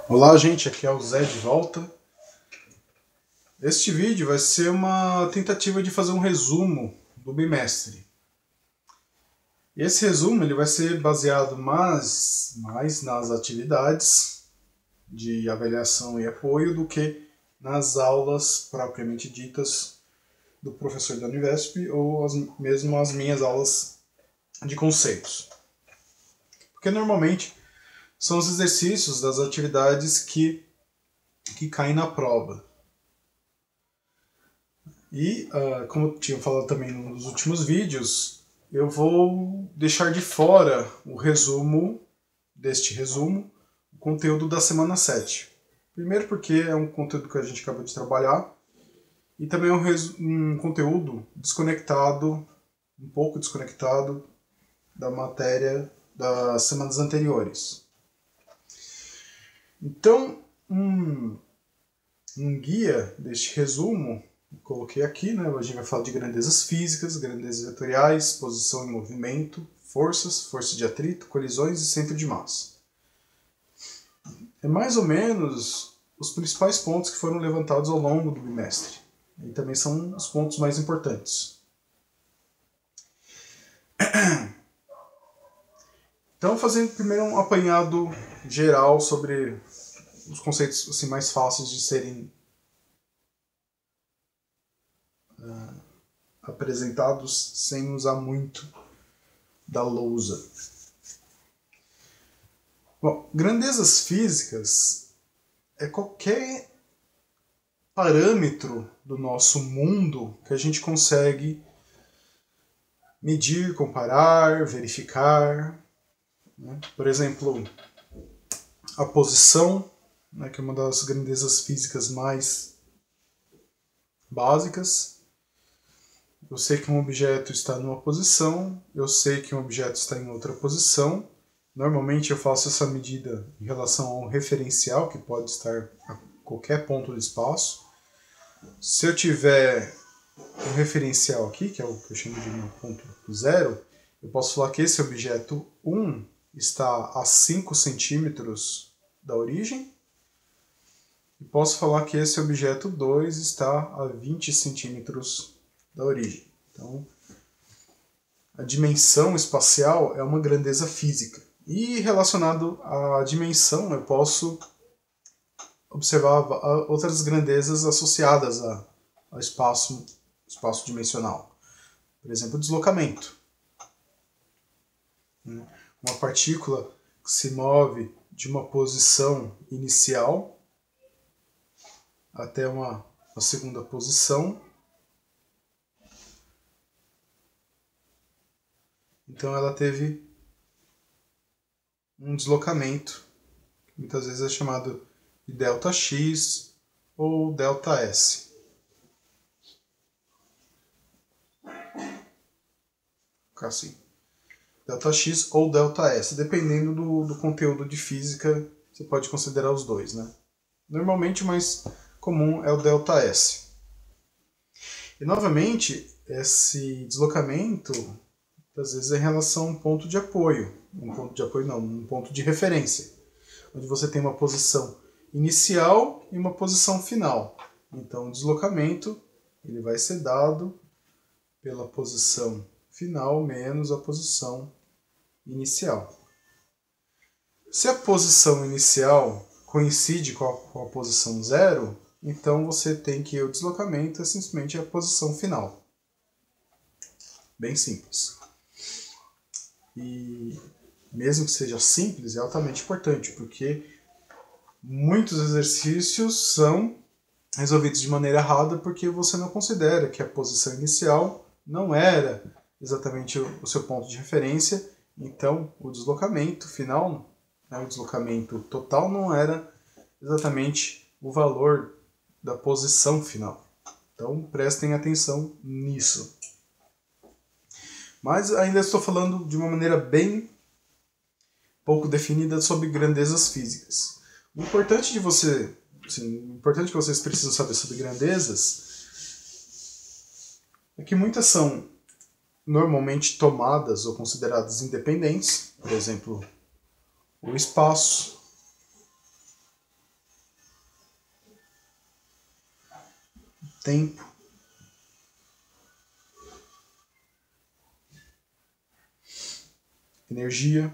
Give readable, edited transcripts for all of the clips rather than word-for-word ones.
Olá, gente, aqui é o Zé de volta. Este vídeo vai ser uma tentativa de fazer um resumo do bimestre. E esse resumo ele vai ser baseado mais nas atividades de avaliação e apoio do que nas aulas propriamente ditas do professor da Univesp ou mesmo as minhas aulas de conceitos. Porque normalmente são os exercícios das atividades que caem na prova. E, como eu tinha falado também nos últimos vídeos, eu vou deixar de fora o resumo, o conteúdo da semana 7. Primeiro porque é um conteúdo que a gente acabou de trabalhar, e também é um conteúdo desconectado, um pouco desconectado da matéria das semanas anteriores. Então, um guia deste resumo coloquei aqui, né? A gente vai falar de grandezas físicas, grandezas vetoriais, posição e movimento, forças, força de atrito, colisões e centro de massa. É mais ou menos os principais pontos que foram levantados ao longo do bimestre. E também são os pontos mais importantes. Então, fazendo primeiro um apanhado geral sobre os conceitos assim, mais fáceis de serem apresentados sem usar muito da lousa. Bom, grandezas físicas é qualquer parâmetro do nosso mundo que a gente consegue medir, comparar, verificar. Né? Por exemplo, a posição, né, que é uma das grandezas físicas mais básicas. Eu sei que um objeto está numa posição, eu sei que um objeto está em outra posição. Normalmente eu faço essa medida em relação a um referencial, que pode estar a qualquer ponto do espaço. Se eu tiver um referencial aqui, que é o que eu chamo de meu ponto zero, eu posso falar que esse objeto 1 está a 5 centímetros da origem, e posso falar que esse objeto 2 está a 20 centímetros da origem. Então, a dimensão espacial é uma grandeza física. E relacionado à dimensão, eu posso observar outras grandezas associadas ao espaço dimensional. Por exemplo, o deslocamento. Uma partícula que se move de uma posição inicial até uma segunda posição. Então ela teve um deslocamento, que muitas vezes é chamado de ΔX ou ΔS. Ficar assim. ΔX ou ΔS, dependendo do conteúdo de física, você pode considerar os dois, né? Normalmente o mais comum é o ΔS. E novamente, esse deslocamento às vezes é em relação a um ponto de apoio. Um ponto de referência. Onde você tem uma posição inicial e uma posição final. Então o deslocamento ele vai ser dado pela posição final menos a posição inicial. Se a posição inicial coincide com a posição zero, então você tem que o deslocamento é simplesmente a posição final. Bem simples. E mesmo que seja simples, é altamente importante, porque muitos exercícios são resolvidos de maneira errada porque você não considera que a posição inicial não era exatamente o seu ponto de referência, então o deslocamento final, né, o deslocamento total não era exatamente o valor da posição final. Então prestem atenção nisso. Mas ainda estou falando de uma maneira bem pouco definida sobre grandezas físicas. O importante que vocês precisam saber sobre grandezas é que muitas são normalmente tomadas ou consideradas independentes, por exemplo, o espaço, tempo. Energia.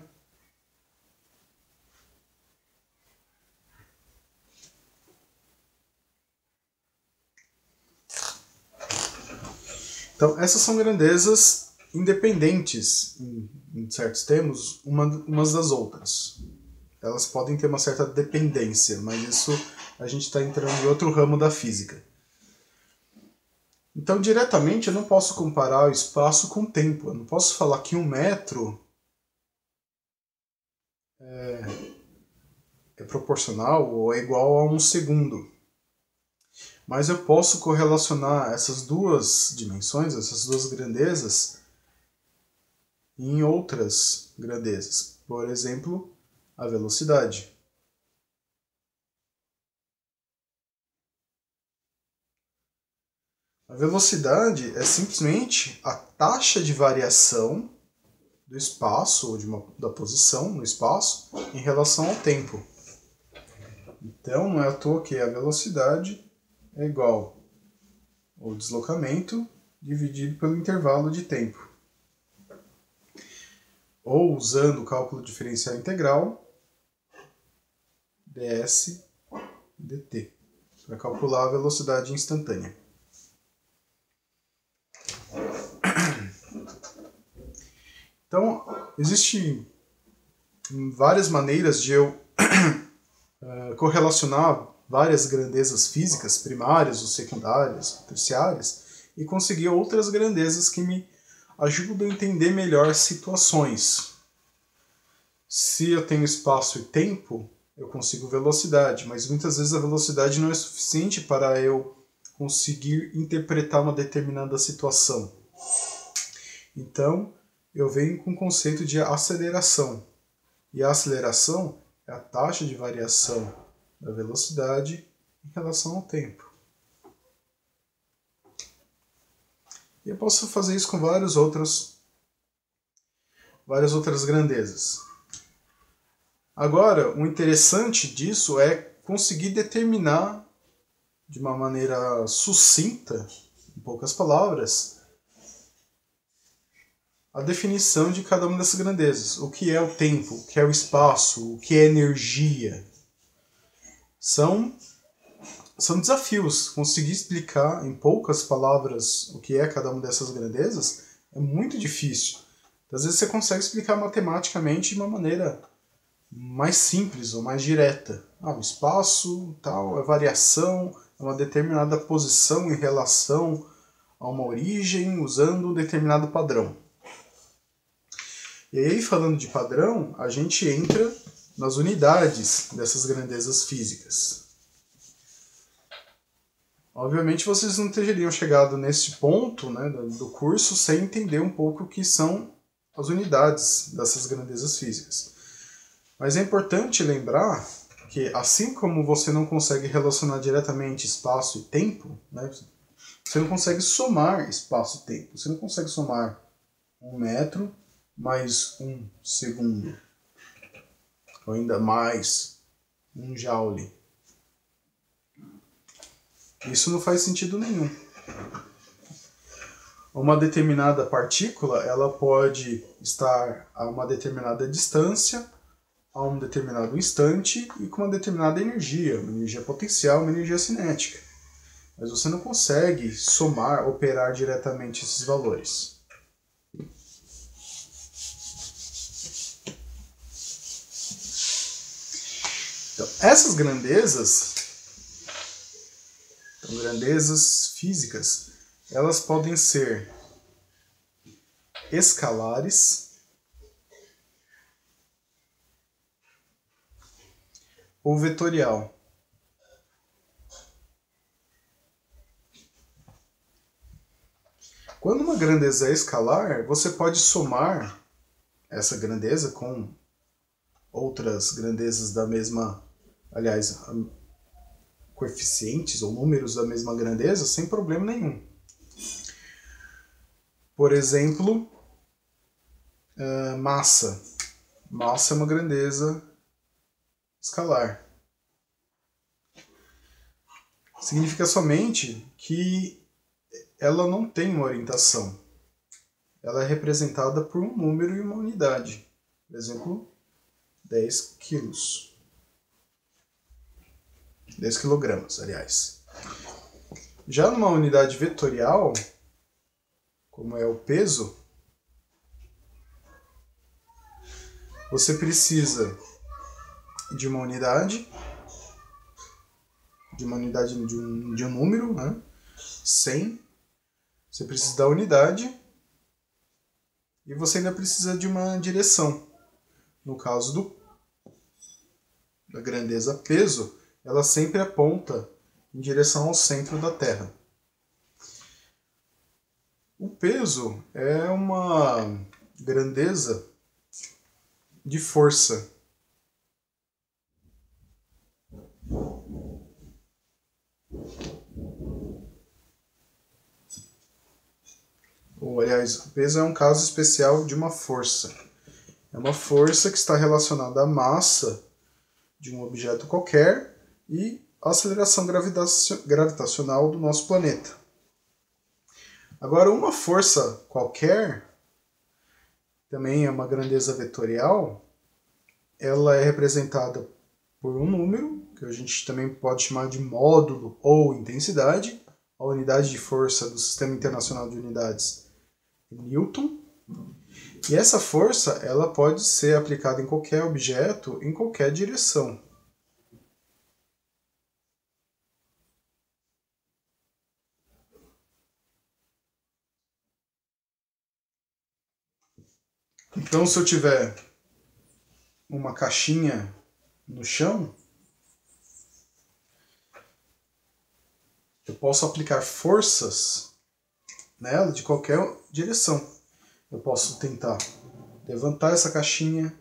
Então, essas são grandezas independentes, em certos termos, umas das outras. Elas podem ter uma certa dependência, mas isso a gente está entrando em outro ramo da física. Então, diretamente, eu não posso comparar o espaço com o tempo. Eu não posso falar que 1 metro é proporcional ou é igual a 1 segundo. Mas eu posso correlacionar essas duas dimensões, essas duas grandezas, em outras grandezas. Por exemplo, a velocidade. A velocidade é simplesmente a taxa de variação do espaço, ou da posição no espaço, em relação ao tempo. Então, não é à toa que a velocidade é igual ao deslocamento dividido pelo intervalo de tempo. Ou, usando o cálculo diferencial integral, ds dt, para calcular a velocidade instantânea. Então, existem várias maneiras de eu correlacionar várias grandezas físicas, primárias ou secundárias, terciárias, e conseguir outras grandezas que me ajudam a entender melhor situações. Se eu tenho espaço e tempo, eu consigo velocidade, mas muitas vezes a velocidade não é suficiente para eu conseguir interpretar uma determinada situação. Então, eu venho com o conceito de aceleração. E a aceleração é a taxa de variação da velocidade em relação ao tempo. E eu posso fazer isso com várias outras grandezas. Agora, o interessante disso é conseguir determinar de uma maneira sucinta, em poucas palavras, a definição de cada uma dessas grandezas. O que é o tempo, o que é o espaço, o que é energia. São desafios. Conseguir explicar em poucas palavras o que é cada uma dessas grandezas é muito difícil. Às vezes você consegue explicar matematicamente de uma maneira mais simples ou mais direta. O espaço tal é variação, é uma determinada posição em relação a uma origem usando um determinado padrão. E aí, falando de padrão, a gente entra nas unidades dessas grandezas físicas. Obviamente vocês não teriam chegado nesse ponto, né, do curso sem entender um pouco o que são as unidades dessas grandezas físicas. Mas é importante lembrar que, assim como você não consegue relacionar diretamente espaço e tempo, né, você não consegue somar espaço e tempo. Você não consegue somar 1 metro mais 1 segundo, ou ainda mais 1 joule. Isso não faz sentido nenhum. Uma determinada partícula, ela pode estar a uma determinada distância, a um determinado instante e com uma determinada energia, uma energia potencial, uma energia cinética. Mas você não consegue somar, operar diretamente esses valores. Então, essas grandezas físicas, elas podem ser escalares ou vetorial. Quando uma grandeza é escalar, você pode somar essa grandeza com outras grandezas da mesma, aliás, coeficientes ou números da mesma grandeza sem problema nenhum. Por exemplo, massa. Massa é uma grandeza escalar. significa somente que ela não tem uma orientação. Ela é representada por um número e uma unidade. Por exemplo, 10 quilos. 10 quilogramas, aliás. Já numa unidade vetorial, como é o peso, você precisa de uma unidade, de um número, né? 100. Você precisa da unidade e você ainda precisa de uma direção. No caso da grandeza peso, ela sempre aponta em direção ao centro da Terra. O peso é uma grandeza de força. Ou, aliás, o peso é um caso especial de uma força. É uma força que está relacionada à massa de um objeto qualquer e à aceleração gravitacional do nosso planeta. Agora, uma força qualquer, também é uma grandeza vetorial, ela é representada por um número, que a gente também pode chamar de módulo ou intensidade. A unidade de força do Sistema Internacional de Unidades é Newton. E essa força ela pode ser aplicada em qualquer objeto, em qualquer direção. Então, se eu tiver uma caixinha no chão, eu posso aplicar forças nela de qualquer direção. Eu posso tentar levantar essa caixinha,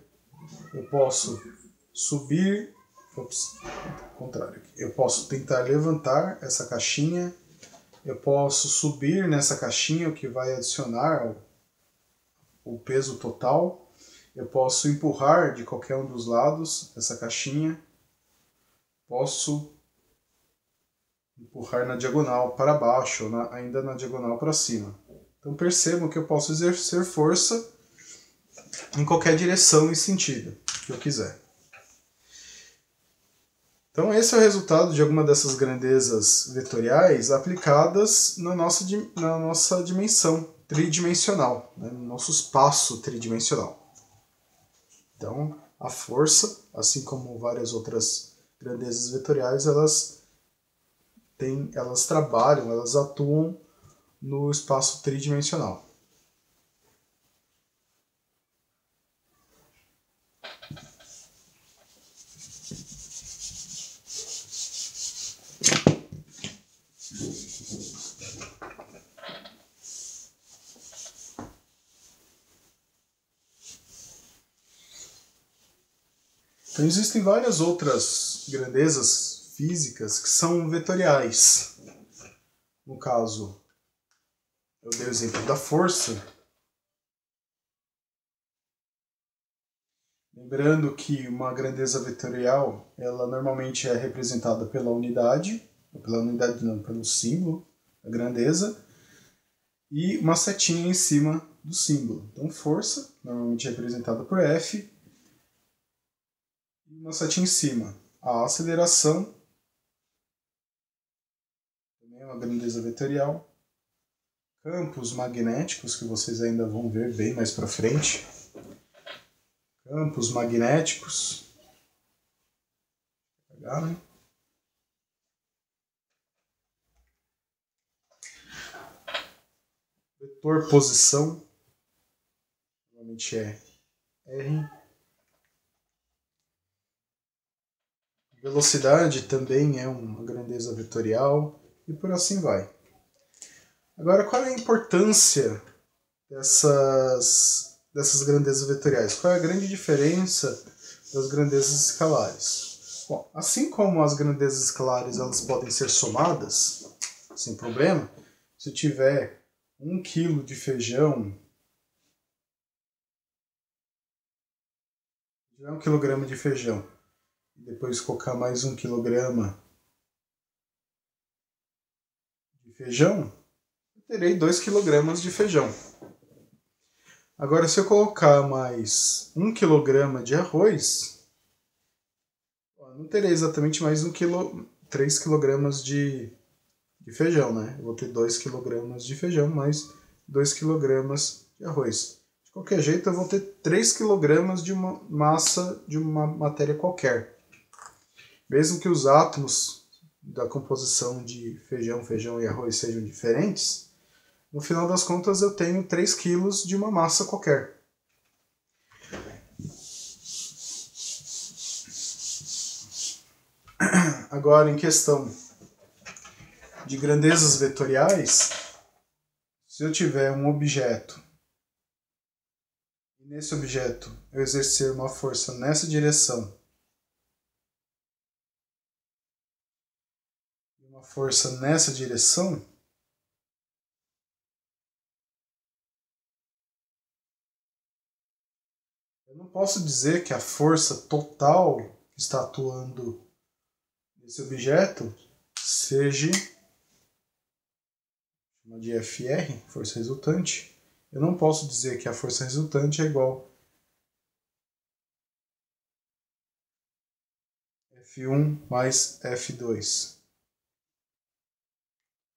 eu posso subir, contrário, eu posso tentar levantar essa caixinha, eu posso subir nessa caixinha, o que vai adicionar o peso total, eu posso empurrar de qualquer um dos lados essa caixinha, posso empurrar na diagonal para baixo, ou ainda na diagonal para cima. Então percebam que eu posso exercer força em qualquer direção e sentido que eu quiser. Então esse é o resultado de alguma dessas grandezas vetoriais aplicadas na nossa dimensão tridimensional, né, no nosso espaço tridimensional. Então a força, assim como várias outras grandezas vetoriais, elas trabalham, elas atuam no espaço tridimensional. Então existem várias outras grandezas físicas que são vetoriais. No caso, eu dei o exemplo da força. Lembrando que uma grandeza vetorial, ela normalmente é representada pela unidade não, pelo símbolo, a grandeza, e uma setinha em cima do símbolo. Então força, normalmente é representada por F, e uma setinha em cima. A aceleração, também é uma grandeza vetorial. Campos magnéticos, que vocês ainda vão ver bem mais para frente. Campos magnéticos. Né? Vetor posição, normalmente é R. Velocidade também é uma grandeza vetorial e por assim vai. Agora, qual é a importância dessas grandezas vetoriais? Qual é a grande diferença das grandezas escalares? Bom, assim como as grandezas escalares elas podem ser somadas, sem problema, se eu tiver 1 kg de feijão, 1 kg de feijão, e depois colocar mais 1 kg feijão, eu terei 2 kg de feijão. Agora, se eu colocar mais 1 kg de arroz, não terei exatamente mais 3 kg de feijão, né? Eu vou ter 2 kg de feijão mais 2 kg de arroz. De qualquer jeito, eu vou ter 3 kg de uma massa de uma matéria qualquer. Mesmo que os átomos da composição de feijão e arroz sejam diferentes, no final das contas eu tenho 3 kg de uma massa qualquer. Agora, em questão de grandezas vetoriais, se eu tiver um objeto e nesse objeto eu exercer uma força nessa direção e uma força nessa direção, eu não posso dizer que a força total que está atuando nesse objeto seja de FR, força resultante. Eu não posso dizer que a força resultante é igual F1 mais F2.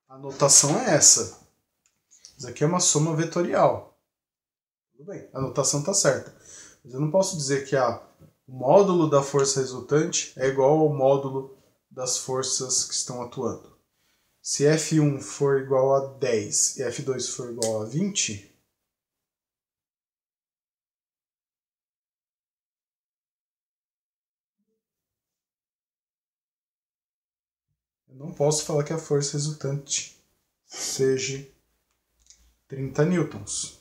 A notação é essa. Isso aqui é uma soma vetorial. Tudo bem, a notação está certa. Mas eu não posso dizer que o módulo da força resultante é igual ao módulo das forças que estão atuando. Se F1 for igual a 10 e F2 for igual a 20, eu não posso falar que a força resultante seja 30 newtons.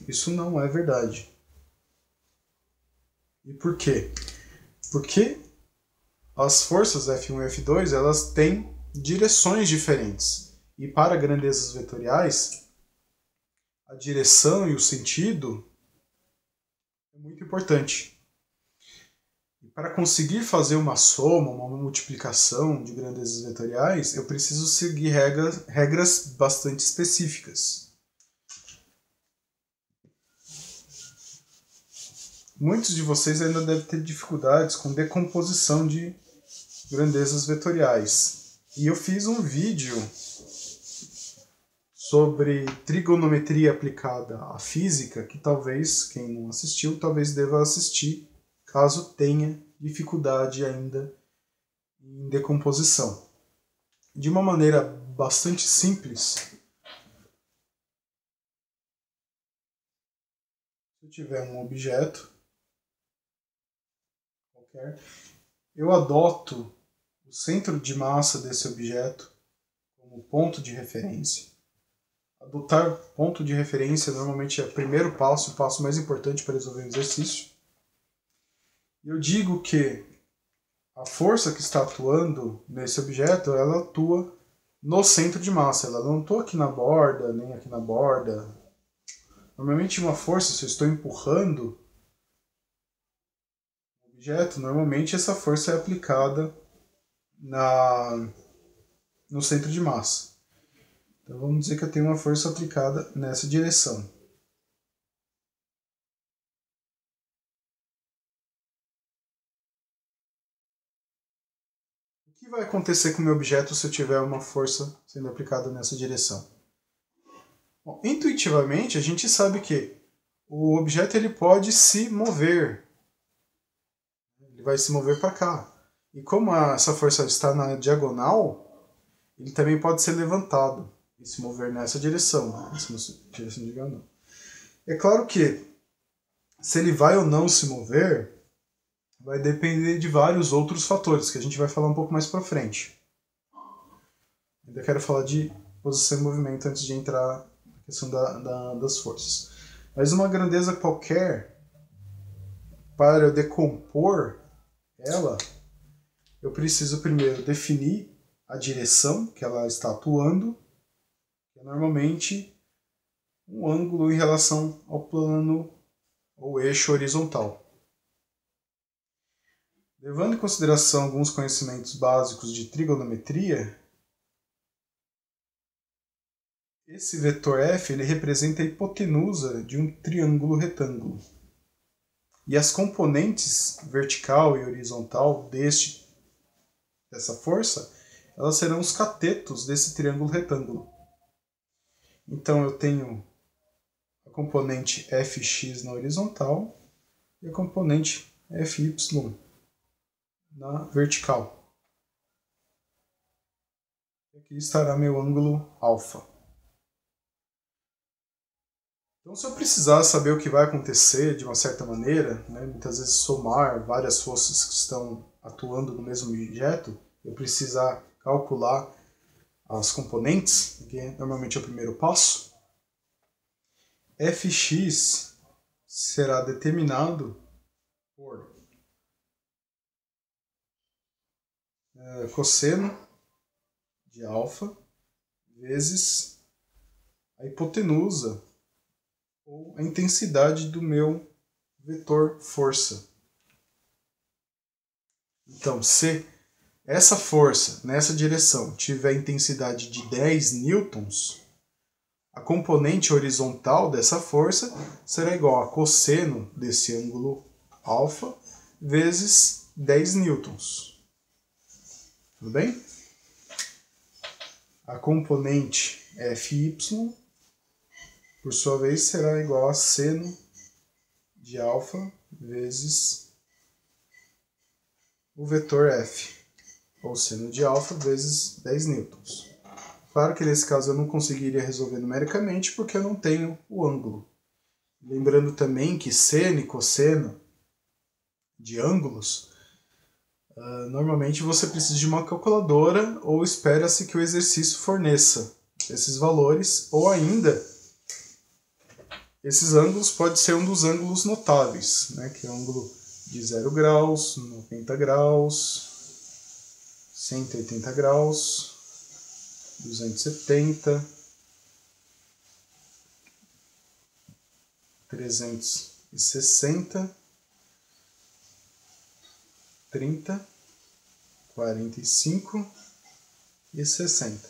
Isso não é verdade. E por quê? Porque as forças F1 e F2 elas têm direções diferentes. E para grandezas vetoriais, a direção e o sentido é muito importante. E para conseguir fazer uma soma, uma multiplicação de grandezas vetoriais, eu preciso seguir regras bastante específicas. Muitos de vocês ainda devem ter dificuldades com decomposição de grandezas vetoriais. E eu fiz um vídeo sobre trigonometria aplicada à física, que talvez, quem não assistiu, talvez deva assistir, caso tenha dificuldade ainda em decomposição. De uma maneira bastante simples, se eu tiver um objeto qualquer, eu adoto o centro de massa desse objeto como ponto de referência. Adotar ponto de referência normalmente é o primeiro passo, o passo mais importante para resolver o exercício. Eu digo que a força que está atuando nesse objeto, ela atua no centro de massa. Ela não atua aqui na borda, nem aqui na borda. Normalmente uma força, se eu estou empurrando o objeto, normalmente essa força é aplicada no centro de massa. Então vamos dizer que eu tenho uma força aplicada nessa direção. O que vai acontecer com o meu objeto se eu tiver uma força sendo aplicada nessa direção? Bom, intuitivamente a gente sabe que o objeto ele pode se mover. Ele vai se mover para cá. E como essa força está na diagonal, ele também pode ser levantado e se mover nessa direção, né? Nessa direção diagonal. É claro que se ele vai ou não se mover vai depender de vários outros fatores que a gente vai falar um pouco mais para frente. Ainda quero falar de posição e movimento antes de entrar na questão das forças. Mas uma grandeza qualquer, para eu decompor ela, eu preciso primeiro definir a direção que ela está atuando, que é normalmente um ângulo em relação ao plano ou eixo horizontal. Levando em consideração alguns conhecimentos básicos de trigonometria, esse vetor f ele representa a hipotenusa de um triângulo retângulo. E as componentes vertical e horizontal dessa força, elas serão os catetos desse triângulo retângulo. Então eu tenho a componente fx na horizontal e a componente fy na vertical. Aqui estará meu ângulo alfa. Então, se eu precisar saber o que vai acontecer de uma certa maneira, né, muitas vezes somar várias forças que estão atuando no mesmo objeto, eu precisar calcular as componentes, que normalmente é o primeiro passo, fx será determinado por cosseno de alfa vezes a hipotenusa ou a intensidade do meu vetor força. Então, se essa força nessa direção tiver intensidade de 10 newtons, a componente horizontal dessa força será igual a cosseno desse ângulo alfa vezes 10 newtons. Tudo bem? A componente Fy, por sua vez, será igual a seno de alfa vezes o vetor F, ou seno de alfa vezes 10 newtons. Claro que nesse caso eu não conseguiria resolver numericamente porque eu não tenho o ângulo. Lembrando também que seno e cosseno de ângulos, normalmente você precisa de uma calculadora ou espera-se que o exercício forneça esses valores, ou ainda, esses ângulos pode ser um dos ângulos notáveis, né, que é o ângulo de 0 graus, 90 graus, 180 graus, 270, 360, 30, 45 e 60.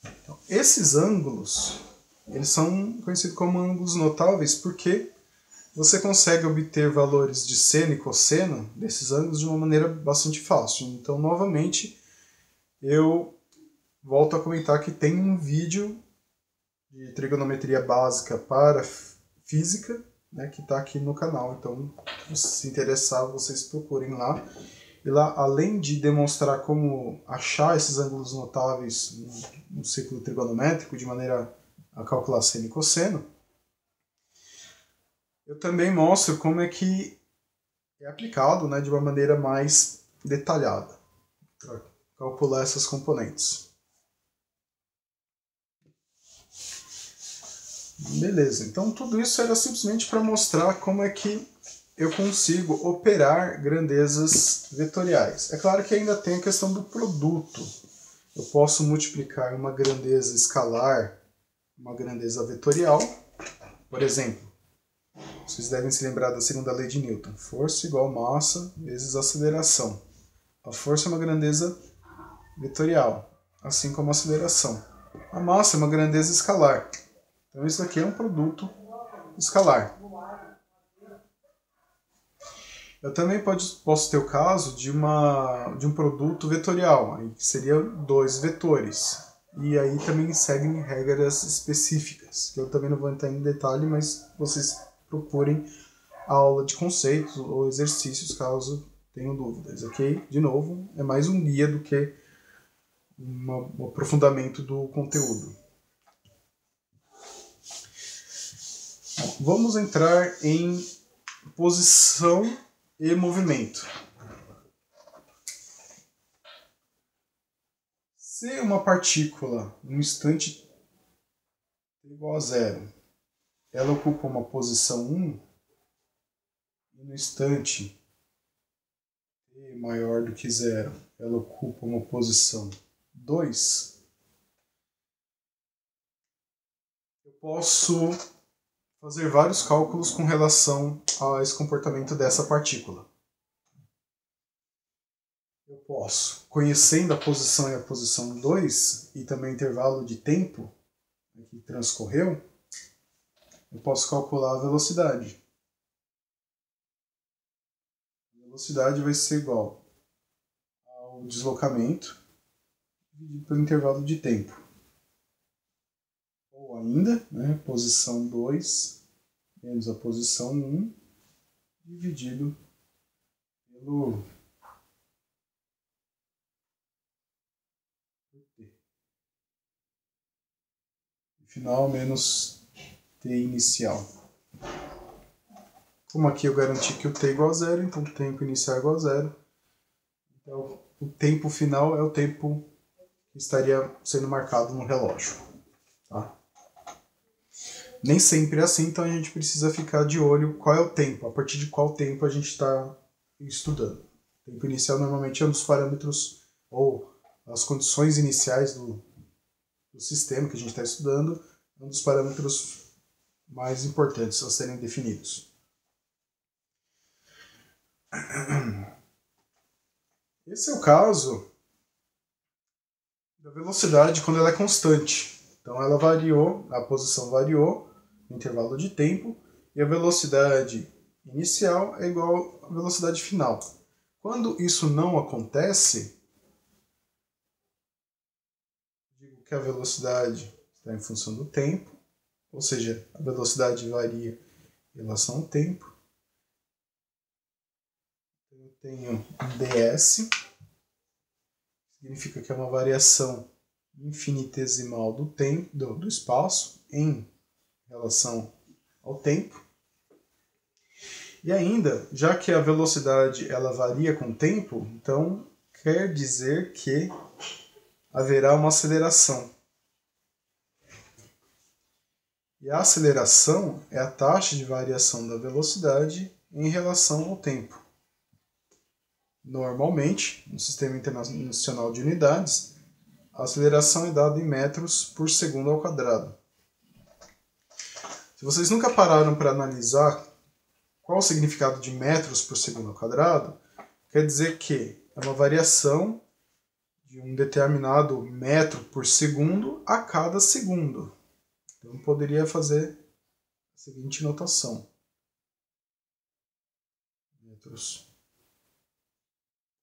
Então, esses ângulos, eles são conhecidos como ângulos notáveis porque você consegue obter valores de seno e cosseno desses ângulos de uma maneira bastante fácil. Então, novamente, eu volto a comentar que tem um vídeo de trigonometria básica para física, né, que está aqui no canal. Então, se interessar, vocês procurem lá. E lá, além de demonstrar como achar esses ângulos notáveis no ciclo trigonométrico, de maneira a calcular seno e cosseno, eu também mostro como é que é aplicado, né, de uma maneira mais detalhada para calcular essas componentes. Beleza, então tudo isso era simplesmente para mostrar como é que eu consigo operar grandezas vetoriais. É claro que ainda tem a questão do produto. Eu posso multiplicar uma grandeza escalar, uma grandeza vetorial. Por exemplo, vocês devem se lembrar da segunda lei de Newton. Força igual massa vezes aceleração. A força é uma grandeza vetorial, assim como a aceleração. A massa é uma grandeza escalar. Então isso aqui é um produto escalar. Eu também posso ter o caso de um produto vetorial, aí que seria dois vetores. E aí também seguem regras específicas, que eu também não vou entrar em detalhe, mas vocês procurem a aula de conceitos ou exercícios caso tenham dúvidas, ok? De novo, é mais um guia do que um aprofundamento do conteúdo. Vamos entrar em posição e movimento. Se uma partícula, no instante igual a zero, ela ocupa uma posição 1, e no instante t maior do que zero, ela ocupa uma posição 2, eu posso fazer vários cálculos com relação a esse comportamento dessa partícula. eu posso, conhecendo a posição e a posição 2, e também o intervalo de tempo que transcorreu, eu posso calcular a velocidade. A velocidade vai ser igual ao deslocamento dividido pelo intervalo de tempo. Ou ainda, né, posição 2 menos a posição 1 dividido pelo T. Final menos T inicial. Como aqui eu garanti que o T é igual a zero, então o tempo inicial é igual a zero. Então o tempo final é o tempo que estaria sendo marcado no relógio. Tá? Nem sempre é assim, então a gente precisa ficar de olho qual é o tempo, a partir de qual tempo a gente está estudando. O tempo inicial normalmente é um dos parâmetros ou as condições iniciais do sistema que a gente está estudando, é um dos parâmetros mais importantes a serem definidos. Esse é o caso da velocidade quando ela é constante. Então ela variou, a posição variou no intervalo de tempo e a velocidade inicial é igual à velocidade final. Quando isso não acontece, digo que a velocidade está em função do tempo, ou seja, a velocidade varia em relação ao tempo. Eu tenho ds, significa que é uma variação infinitesimal do tempo, do espaço em relação ao tempo. E ainda, já que a velocidade ela varia com o tempo, então quer dizer que haverá uma aceleração. E a aceleração é a taxa de variação da velocidade em relação ao tempo. Normalmente, no Sistema Internacional de Unidades, a aceleração é dada em metros por segundo ao quadrado. Se vocês nunca pararam para analisar qual o significado de metros por segundo ao quadrado, quer dizer que é uma variação de um determinado metro por segundo a cada segundo. Então, eu poderia fazer a seguinte notação. Metros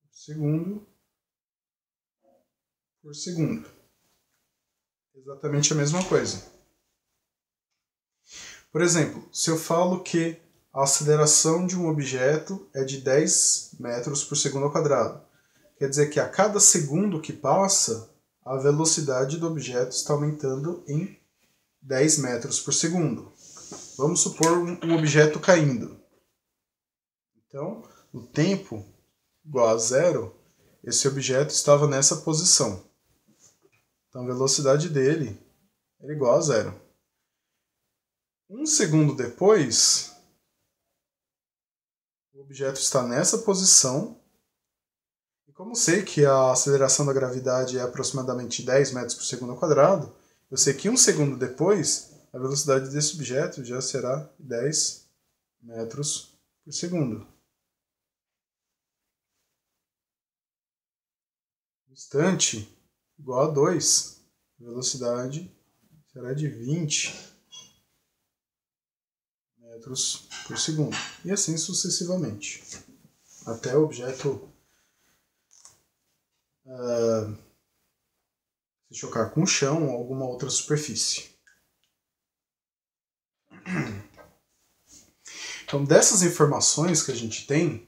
por segundo por segundo. Exatamente a mesma coisa. Por exemplo, se eu falo que a aceleração de um objeto é de 10 metros por segundo ao quadrado, quer dizer que a cada segundo que passa, a velocidade do objeto está aumentando em 10 metros por segundo. Vamos supor um objeto caindo. Então, no tempo igual a zero, esse objeto estava nessa posição. Então, a velocidade dele era igual a zero. Um segundo depois, o objeto está nessa posição. E como sei que a aceleração da gravidade é aproximadamente 10 metros por segundo ao quadrado, eu sei que um segundo depois, a velocidade desse objeto já será 10 metros por segundo. Instante igual a 2, a velocidade será de 20 metros por segundo. E assim sucessivamente, até o objeto se chocar com o chão ou alguma outra superfície. Então, dessas informações que a gente tem,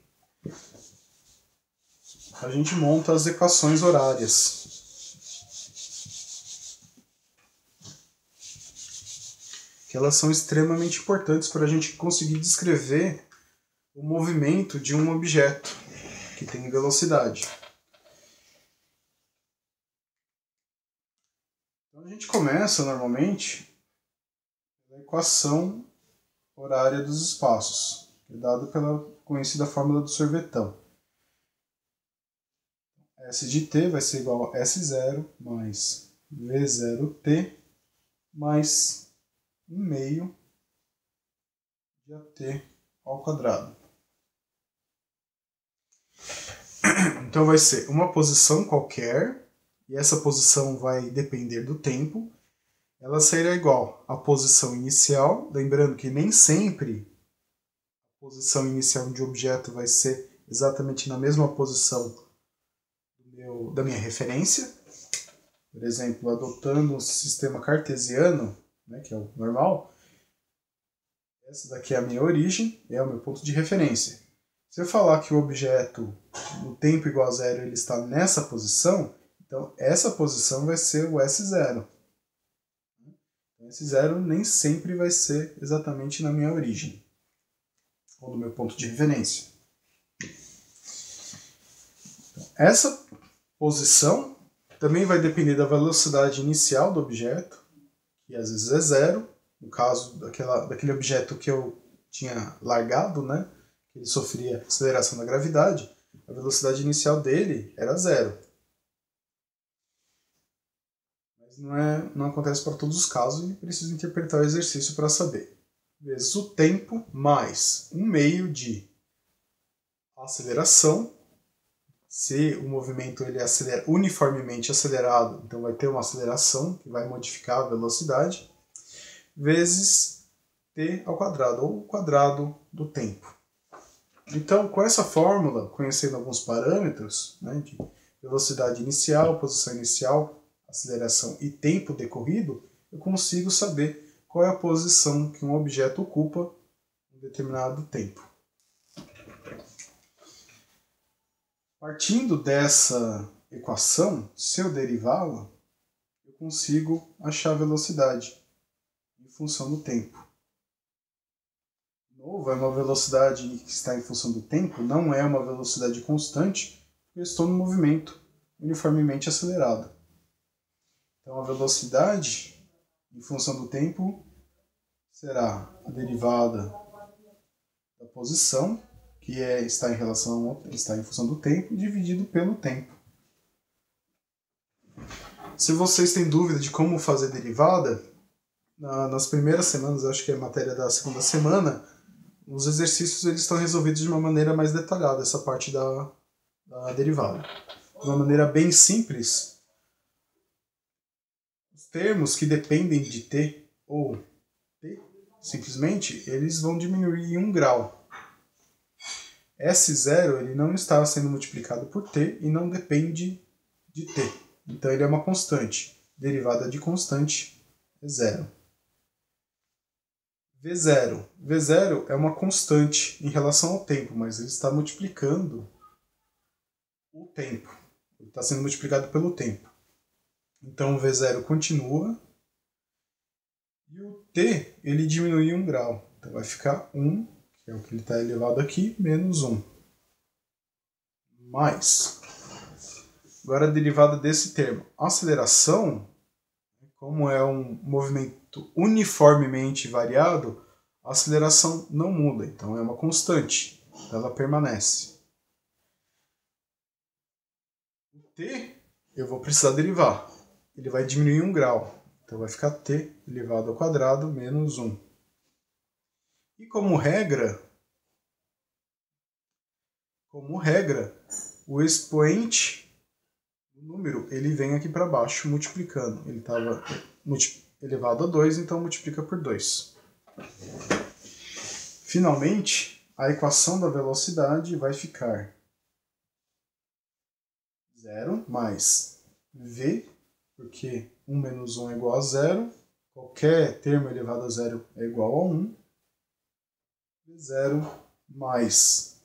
a gente monta as equações horárias. Que elas são extremamente importantes para a gente conseguir descrever o movimento de um objeto que tem velocidade. Então a gente começa normalmente pela equação horária dos espaços, que é dada pela conhecida fórmula do sorvetão. S de t vai ser igual a S0 mais V0t mais 1 meio de AT ao quadrado. Então vai ser uma posição qualquer, e essa posição vai depender do tempo. Ela será igual à posição inicial, lembrando que nem sempre a posição inicial de um objeto vai ser exatamente na mesma posição da minha referência. Por exemplo, adotando um sistema cartesiano, né, que é o normal, essa daqui é a minha origem, é o meu ponto de referência. Se eu falar que o objeto no tempo igual a zero ele está nessa posição, então essa posição vai ser o S0. Então, S0 nem sempre vai ser exatamente na minha origem, ou no meu ponto de referência. Então, essa posição também vai depender da velocidade inicial do objeto, que às vezes é zero, no caso daquele objeto que eu tinha largado, né? Ele sofria aceleração da gravidade, a velocidade inicial dele era zero. Mas não acontece para todos os casos e preciso interpretar o exercício para saber. Vezes o tempo mais um meio de aceleração. Se o movimento ele acelera uniformemente acelerado, então vai ter uma aceleração que vai modificar a velocidade, vezes t ao quadrado, ou o quadrado do tempo. Então, com essa fórmula, conhecendo alguns parâmetros, né, de velocidade inicial, posição inicial, aceleração e tempo decorrido, eu consigo saber qual é a posição que um objeto ocupa em determinado tempo. Partindo dessa equação, se eu derivá-la, eu consigo achar a velocidade em função do tempo. De novo, é uma velocidade que está em função do tempo, não é uma velocidade constante, porque eu estou no movimento uniformemente acelerado. Então a velocidade em função do tempo será a derivada da posição, que está em função do tempo, dividido pelo tempo. Se vocês têm dúvida de como fazer derivada, nas primeiras semanas, acho que é a matéria da segunda semana, os exercícios eles estão resolvidos de uma maneira mais detalhada, essa parte da derivada. De uma maneira bem simples, os termos que dependem de t ou t, simplesmente, eles vão diminuir em 1 grau. S0 ele não está sendo multiplicado por t e não depende de t. Então ele é uma constante. Derivada de constante é zero. V0. V0 é uma constante em relação ao tempo, mas ele está multiplicando o tempo. Ele está sendo multiplicado pelo tempo. Então o V0 continua e o t ele diminui em 1 grau. Então vai ficar 1, que é o que ele está elevado aqui, menos 1. Mais. Agora a derivada desse termo. A aceleração, como é um movimento uniformemente variado, a aceleração não muda, então é uma constante, ela permanece. O t eu vou precisar derivar, ele vai diminuir 1 grau, então vai ficar t elevado ao quadrado menos 1. E como regra, o expoente do número ele vem aqui para baixo multiplicando. Ele estava elevado a 2, então multiplica por 2. Finalmente, a equação da velocidade vai ficar 0 mais v, porque 1 menos 1 é igual a 0. Qualquer termo elevado a 0 é igual a 1. V0 mais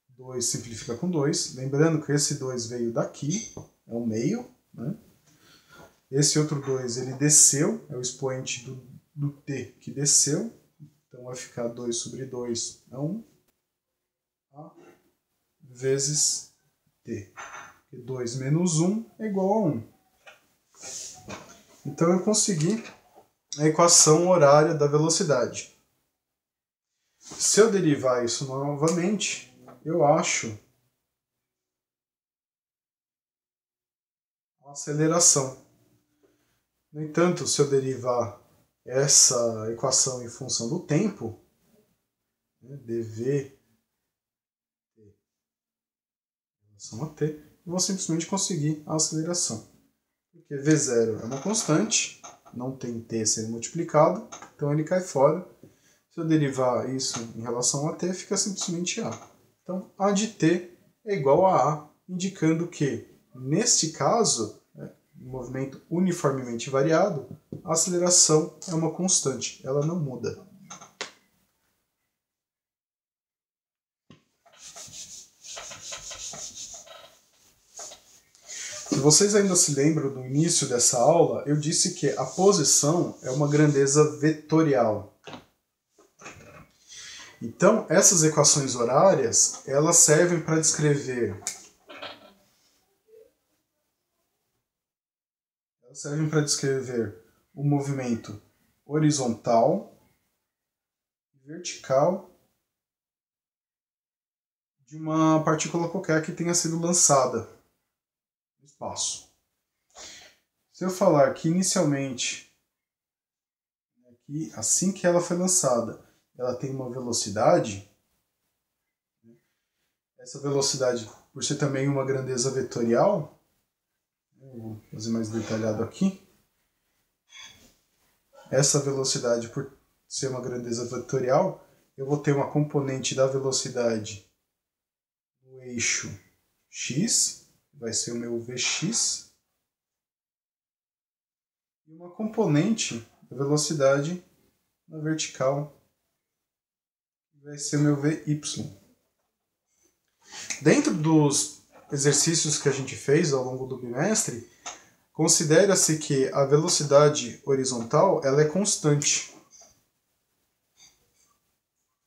2 simplifica com 2. Lembrando que esse 2 veio daqui, é o meio, né? Esse outro 2 ele desceu, é o expoente do t que desceu. Então vai ficar 2 sobre 2 é 1, tá? Vezes t. Porque 2 menos 1 é igual a 1. Então eu consegui a equação horária da velocidade. Se eu derivar isso novamente, eu acho a aceleração. No entanto, se eu derivar essa equação em função do tempo, né, dv relação a t, e vou simplesmente conseguir a aceleração. Porque v0 é uma constante, não tem t sendo multiplicado, então ele cai fora. Se eu derivar isso em relação a t, fica simplesmente a. Então, a de t é igual a A, indicando que, neste caso, um movimento uniformemente variado, a aceleração é uma constante, ela não muda. Se vocês ainda se lembram do início dessa aula, eu disse que a posição é uma grandeza vetorial. Então, essas equações horárias, elas servem para descrever o movimento horizontal e vertical de uma partícula qualquer que tenha sido lançada no espaço. Se eu falar que inicialmente, assim que ela foi lançada, ela tem uma velocidade, essa velocidade, por ser também uma grandeza vetorial, vou fazer mais detalhado aqui, essa velocidade, por ser uma grandeza vetorial, eu vou ter uma componente da velocidade no eixo x, vai ser o meu Vx, e uma componente da velocidade na vertical, vai ser o meu Vy. Dentro dos exercícios que a gente fez ao longo do bimestre, considera-se que a velocidade horizontal ela é constante.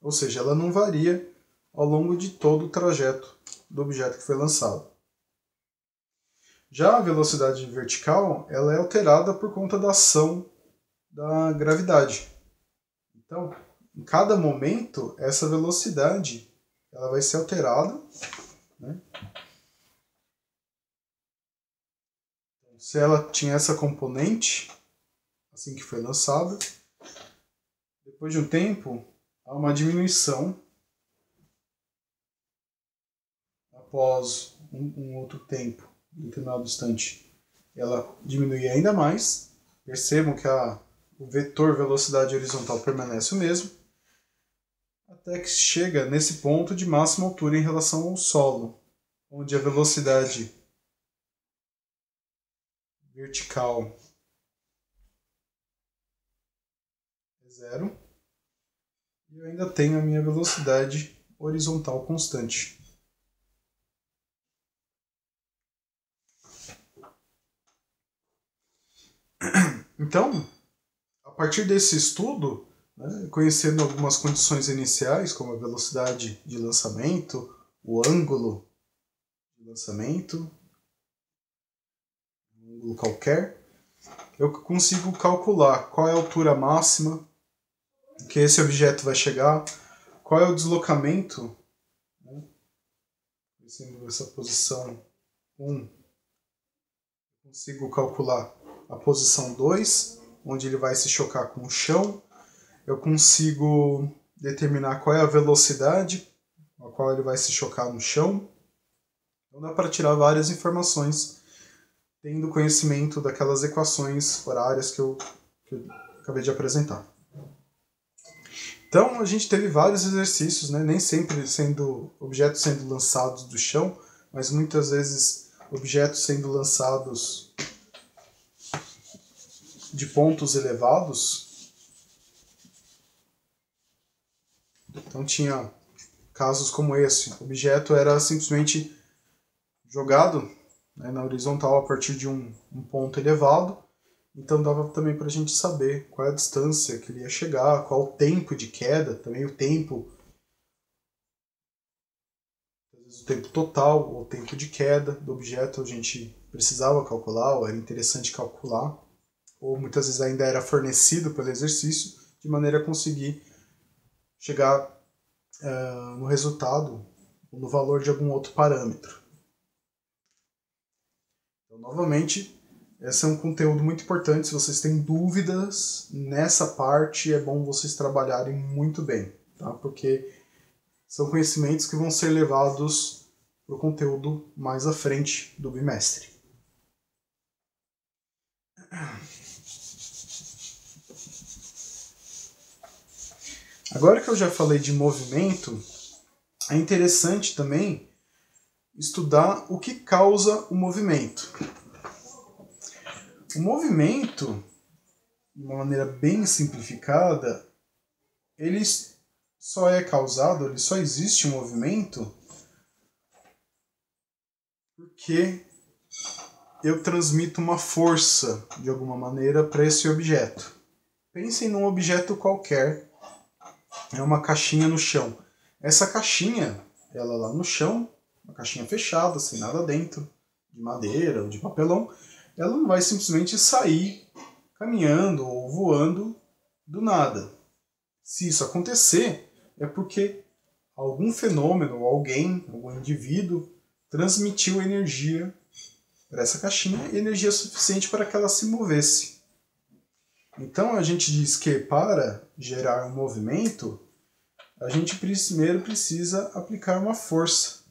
Ou seja, ela não varia ao longo de todo o trajeto do objeto que foi lançado. Já a velocidade vertical ela é alterada por conta da ação da gravidade. Então, em cada momento, essa velocidade ela vai ser alterada, né? Se ela tinha essa componente, assim que foi lançada, depois de um tempo, há uma diminuição após um outro tempo, um determinado instante. Ela diminui ainda mais. Percebam que o vetor velocidade horizontal permanece o mesmo, até que chega nesse ponto de máxima altura em relação ao solo, onde a velocidade vertical é zero, e eu ainda tenho a minha velocidade horizontal constante. Então, a partir desse estudo, né, conhecendo algumas condições iniciais, como a velocidade de lançamento, o ângulo de lançamento, um ângulo qualquer, eu consigo calcular qual é a altura máxima que esse objeto vai chegar, qual é o deslocamento, né, sendo essa posição 1, consigo calcular a posição 2, onde ele vai se chocar com o chão. Eu consigo determinar qual é a velocidade a qual ele vai se chocar no chão. Então dá para tirar várias informações tendo conhecimento daquelas equações horárias que eu acabei de apresentar. Então a gente teve vários exercícios, né? Nem sempre objetos sendo lançados do chão, mas muitas vezes objetos sendo lançados de pontos elevados. Então tinha casos como esse. O objeto era simplesmente jogado, né, na horizontal a partir de um ponto elevado. Então dava também para a gente saber qual é a distância que ele ia chegar, qual o tempo de queda, também o tempo, às vezes o tempo total ou o tempo de queda do objeto a gente precisava calcular, ou era interessante calcular, ou muitas vezes ainda era fornecido pelo exercício, de maneira a conseguir chegar no resultado ou no valor de algum outro parâmetro. Então, novamente, esse é um conteúdo muito importante. Se vocês têm dúvidas nessa parte, é bom vocês trabalharem muito bem, tá? Porque são conhecimentos que vão ser levados para o conteúdo mais à frente do bimestre. Agora que eu já falei de movimento, é interessante também estudar o que causa o movimento. O movimento, de uma maneira bem simplificada, ele só é causado, ele só existe um movimento porque eu transmito uma força, de alguma maneira, para esse objeto. Pensem num objeto qualquer, é uma caixinha no chão. Essa caixinha, ela lá no chão, uma caixinha fechada, sem nada dentro, de madeira ou de papelão, ela não vai simplesmente sair caminhando ou voando do nada. Se isso acontecer, é porque algum fenômeno, alguém, algum indivíduo, transmitiu energia para essa caixinha, energia suficiente para que ela se movesse. Então a gente diz que para gerar um movimento, a gente primeiro precisa aplicar uma força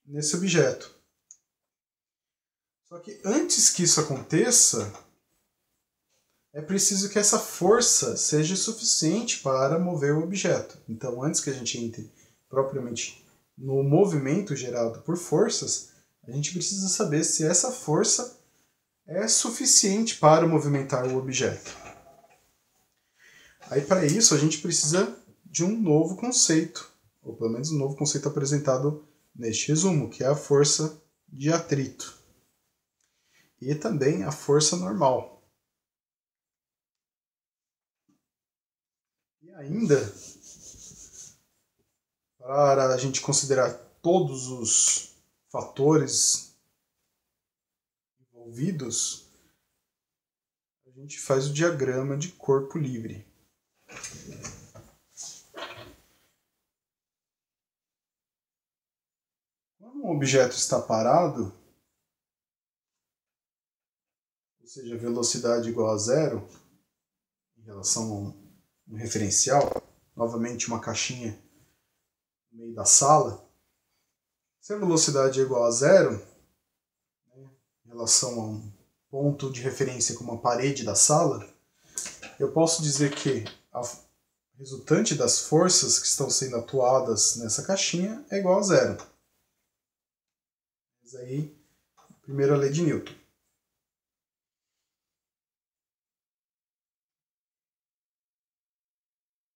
nesse objeto. Só que antes que isso aconteça, é preciso que essa força seja suficiente para mover o objeto. Então, antes que a gente entre propriamente no movimento gerado por forças, a gente precisa saber se essa força é suficiente para movimentar o objeto. Aí, para isso, a gente precisa de um novo conceito, ou pelo menos um novo conceito apresentado neste resumo, que é a força de atrito. E também a força normal. E ainda, para a gente considerar todos os fatores envolvidos, a gente faz o diagrama de corpo livre. Quando um objeto está parado, ou seja, velocidade igual a zero, em relação a um referencial, novamente uma caixinha no meio da sala, se a velocidade é igual a zero, em relação a um ponto de referência como a parede da sala, eu posso dizer que a resultante das forças que estão sendo atuadas nessa caixinha é igual a zero. Mas aí, primeira lei de Newton.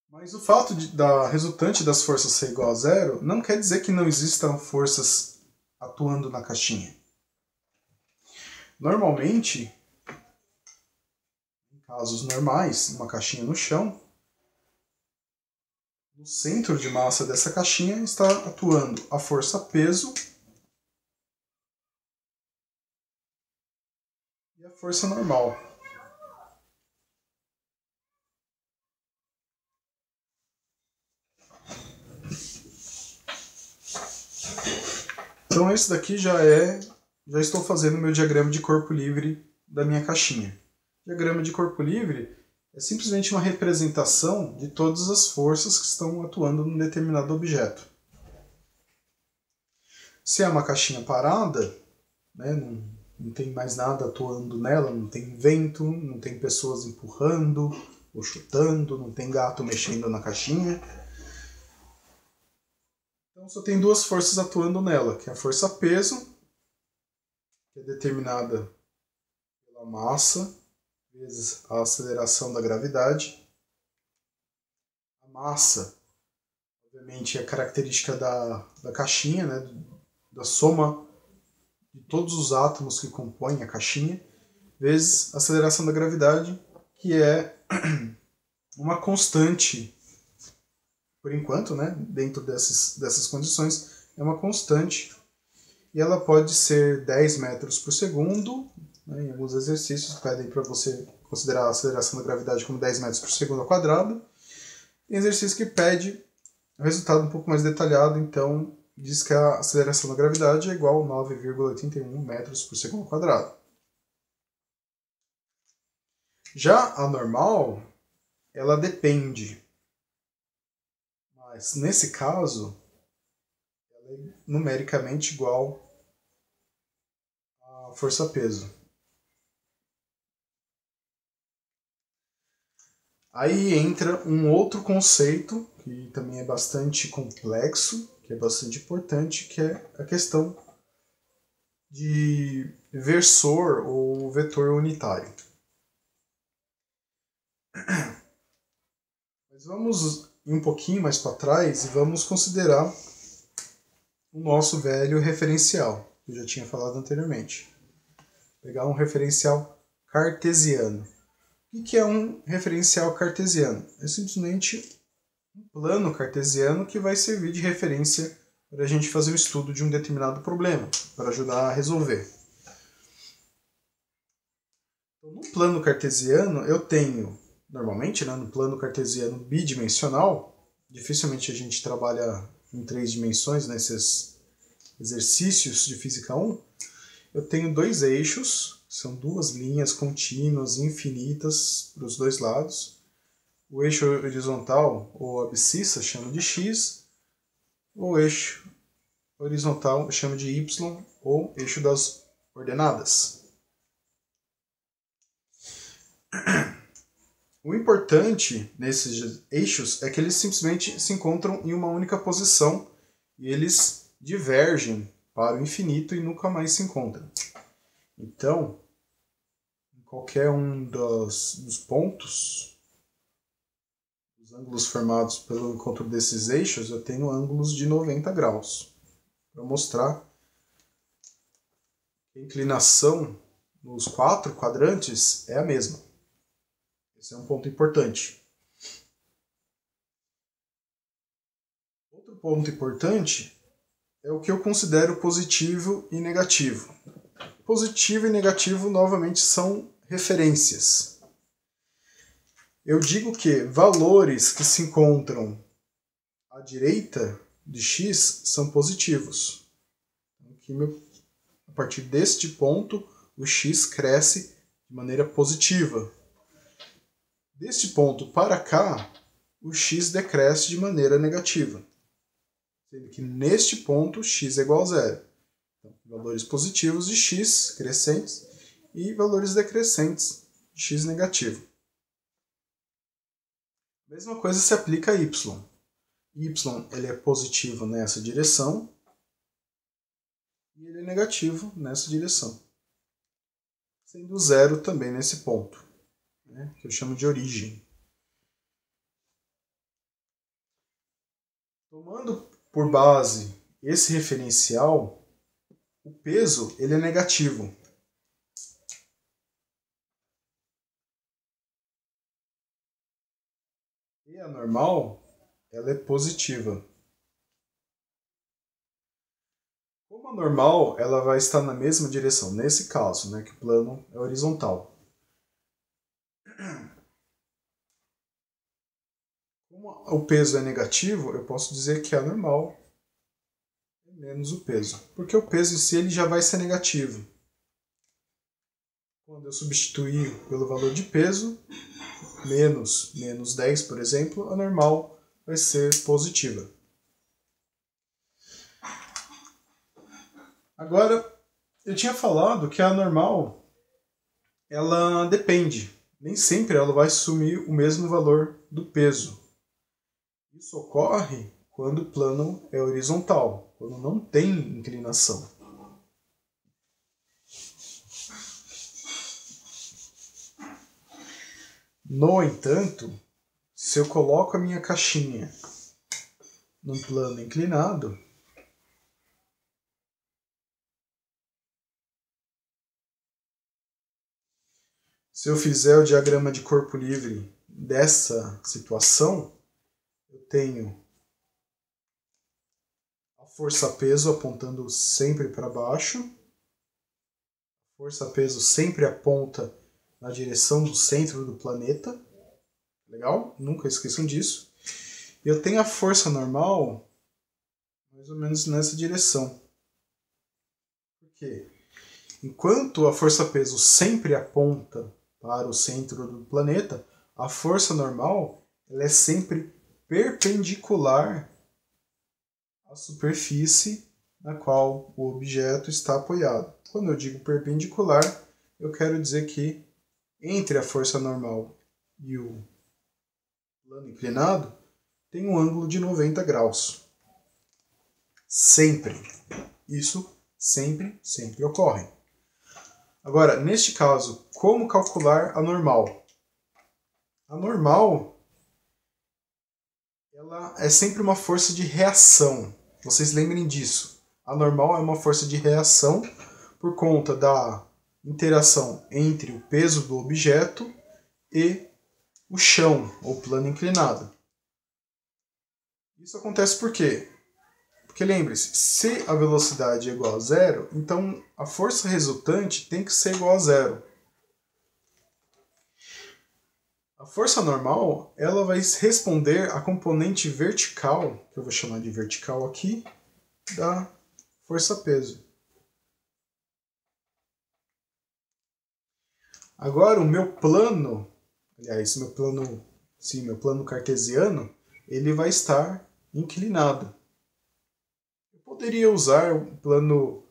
Mas o fato da resultante das forças ser igual a zero não quer dizer que não existam forças atuando na caixinha. Normalmente, em casos normais, uma caixinha no chão, no centro de massa dessa caixinha está atuando a força peso e a força normal. Então esse daqui já estou fazendo o meu diagrama de corpo livre da minha caixinha. O diagrama de corpo livre é simplesmente uma representação de todas as forças que estão atuando num determinado objeto. Se é uma caixinha parada, né, não tem mais nada atuando nela, não tem vento, não tem pessoas empurrando ou chutando, não tem gato mexendo na caixinha. Então só tem duas forças atuando nela, que é a força peso, que é determinada pela massa, vezes a aceleração da gravidade. A massa, obviamente, é característica da caixinha, né, da soma de todos os átomos que compõem a caixinha, vezes a aceleração da gravidade, que é uma constante, por enquanto, né, dentro dessas condições, é uma constante, e ela pode ser 10 metros por segundo, né, em alguns exercícios pedem para você considerar a aceleração da gravidade como 10 metros por segundo ao quadrado. Tem exercício que pede um resultado um pouco mais detalhado, então diz que a aceleração da gravidade é igual a 9,81 metros por segundo ao quadrado. Já a normal, ela depende, mas nesse caso, ela é numericamente igual à força-peso. Aí entra um outro conceito, que também é bastante complexo, que é bastante importante, que é a questão de versor ou vetor unitário. Mas vamos ir um pouquinho mais para trás e vamos considerar o nosso velho referencial, que eu já tinha falado anteriormente. Pegar um referencial cartesiano. O que é um referencial cartesiano? É simplesmente um plano cartesiano que vai servir de referência para a gente fazer o estudo de um determinado problema, para ajudar a resolver. Então, no plano cartesiano, eu tenho, normalmente, no plano cartesiano bidimensional, dificilmente a gente trabalha em 3 dimensões nesses exercícios de Física 1, eu tenho 2 eixos, são 2 linhas contínuas infinitas para os 2 lados. O eixo horizontal, ou abscissa, chamo de x, o eixo horizontal eu chamo de y, ou eixo das ordenadas. O importante nesses eixos é que eles simplesmente se encontram em uma única posição e eles divergem para o infinito e nunca mais se encontram. Então, em qualquer um dos pontos, os ângulos formados pelo encontro desses eixos, eu tenho ângulos de 90 graus. Para mostrar que a inclinação nos 4 quadrantes é a mesma. Esse é um ponto importante. Outro ponto importante é o que eu considero positivo e negativo. Positivo e negativo, novamente, são referências. Eu digo que valores que se encontram à direita de x são positivos. A partir deste ponto, o x cresce de maneira positiva. Deste ponto para cá, o x decresce de maneira negativa. Sendo que neste ponto, x é igual a zero. Então, valores positivos de x crescentes e valores decrescentes de x negativo. A mesma coisa se aplica a y. Y ele é positivo nessa direção e ele é negativo nessa direção. Sendo zero também nesse ponto, né, que eu chamo de origem. Tomando por base esse referencial, o peso ele é negativo. E a normal ela é positiva. Como a normal ela vai estar na mesma direção, nesse caso, né, que o plano é horizontal. Como o peso é negativo, eu posso dizer que a normal é menos o peso. Porque o peso em si ele já vai ser negativo. Quando eu substituir pelo valor de peso, menos 10, por exemplo, a normal vai ser positiva. Agora, eu tinha falado que a normal ela depende. Nem sempre ela vai assumir o mesmo valor do peso. Isso ocorre quando o plano é horizontal, quando não tem inclinação. No entanto, se eu coloco a minha caixinha num plano inclinado, se eu fizer o diagrama de corpo livre dessa situação, eu tenho a força-peso apontando sempre para baixo, a força-peso sempre aponta na direção do centro do planeta. Legal? Nunca esqueçam disso. E eu tenho a força normal mais ou menos nessa direção. Por quê? Enquanto a força-peso sempre aponta para o centro do planeta, a força normal ela é sempre perpendicular à a superfície na qual o objeto está apoiado. Quando eu digo perpendicular, eu quero dizer que entre a força normal e o plano inclinado tem um ângulo de 90 graus. Sempre. Isso sempre ocorre. Agora, neste caso, como calcular a normal? A normal, ela é sempre uma força de reação. Vocês lembrem disso. A normal é uma força de reação por conta da interação entre o peso do objeto e o chão, ou plano inclinado. Isso acontece por quê? Porque lembre-se, se a velocidade é igual a zero, então a força resultante tem que ser igual a zero. A força normal, ela vai responder à componente vertical, que eu vou chamar de vertical aqui, da força-peso. Agora o meu plano, aliás, meu plano cartesiano, ele vai estar inclinado. Eu poderia usar o plano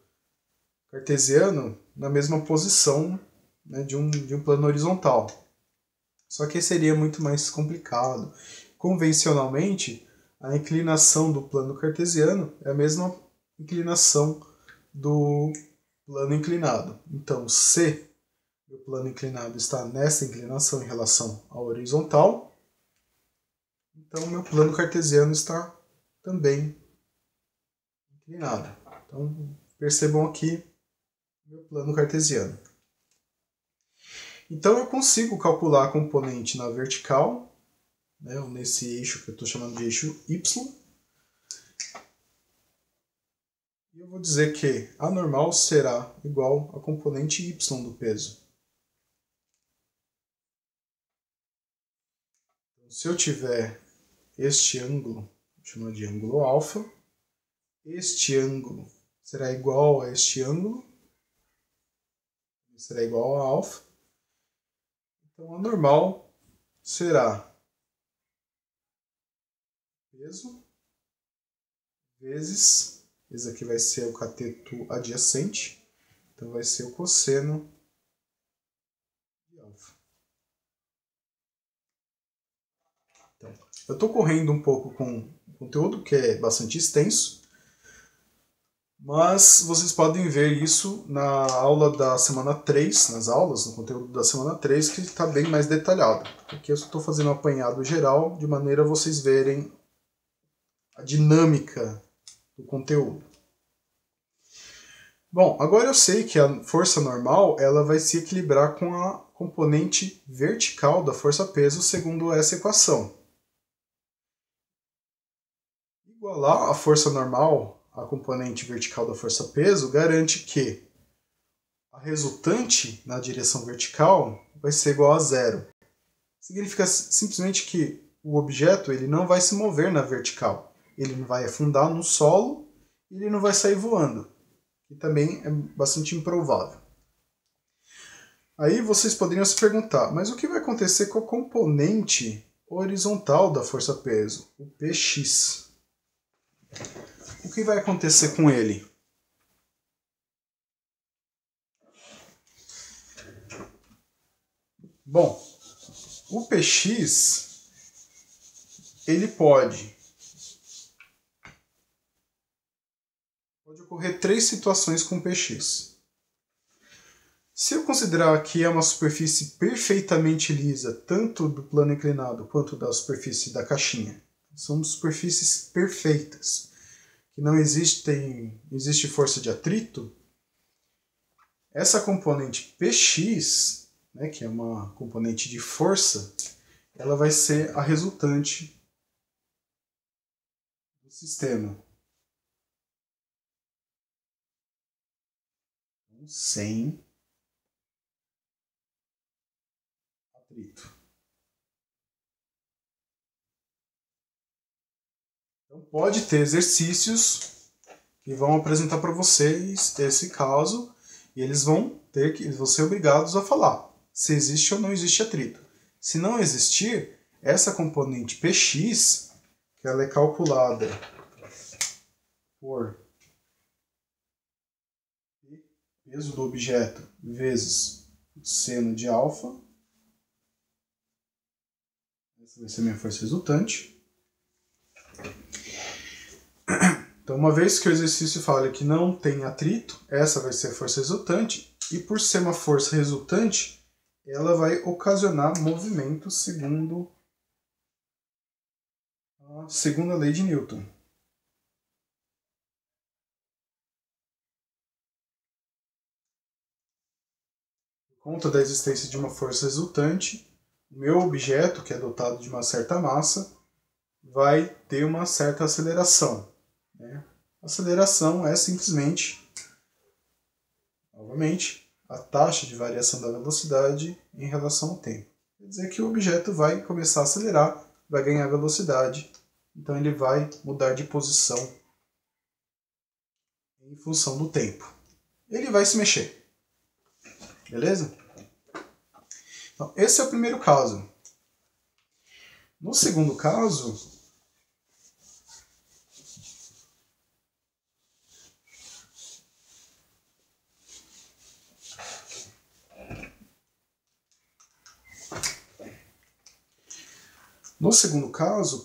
cartesiano na mesma posição, né, de um plano horizontal. Só que seria muito mais complicado. Convencionalmente, a inclinação do plano cartesiano é a mesma inclinação do plano inclinado. Então, se o plano inclinado está nessa inclinação em relação à horizontal, então o meu plano cartesiano está também inclinado. Então, percebam aqui o meu plano cartesiano. Então eu consigo calcular a componente na vertical, né, nesse eixo que eu estou chamando de eixo Y. E eu vou dizer que a normal será igual à componente Y do peso. Então, se eu tiver este ângulo, vou chamar de ângulo alfa, este ângulo será igual a este ângulo, será igual a alfa. Então a normal será peso vezes, esse aqui vai ser o cateto adjacente, então vai ser o cosseno de alfa. Então, eu estou correndo um pouco com o conteúdo, que é bastante extenso, mas vocês podem ver isso na aula da semana 3, nas aulas, no conteúdo da semana 3, que está bem mais detalhado. Aqui eu estou fazendo um apanhado geral, de maneira a vocês verem a dinâmica do conteúdo. Bom, agora eu sei que a força normal ela vai se equilibrar com a componente vertical da força-peso segundo essa equação. Igualar a força normal à componente vertical da força-peso garante que a resultante na direção vertical vai ser igual a zero. Significa simplesmente que o objeto ele não vai se mover na vertical. Ele não vai afundar no solo e ele não vai sair voando, que também é bastante improvável. Aí vocês poderiam se perguntar, mas o que vai acontecer com a componente horizontal da força-peso, o Px? O que vai acontecer com ele? Bom, o Px ele pode ocorrer três situações com Px. Se eu considerar que é uma superfície perfeitamente lisa, tanto do plano inclinado quanto da superfície da caixinha, são superfícies perfeitas, que não existe força de atrito, essa componente Px, né, que é uma componente de força, ela vai ser a resultante do sistema. Sem atrito. Então pode ter exercícios que vão apresentar para vocês esse caso e eles vão ser obrigados a falar se existe ou não existe atrito. Se não existir, essa componente Px, que ela é calculada por peso do objeto vezes o seno de alfa. Essa vai ser a minha força resultante. Então, uma vez que o exercício fala que não tem atrito, essa vai ser a força resultante. E por ser uma força resultante, ela vai ocasionar movimento segundo a segunda lei de Newton. Por conta da existência de uma força resultante, o meu objeto, que é dotado de uma certa massa, vai ter uma certa aceleração. Aceleração é simplesmente, novamente, a taxa de variação da velocidade em relação ao tempo. Quer dizer que o objeto vai começar a acelerar, vai ganhar velocidade, então ele vai mudar de posição em função do tempo. Ele vai se mexer. Beleza? Então, esse é o primeiro caso. No segundo caso,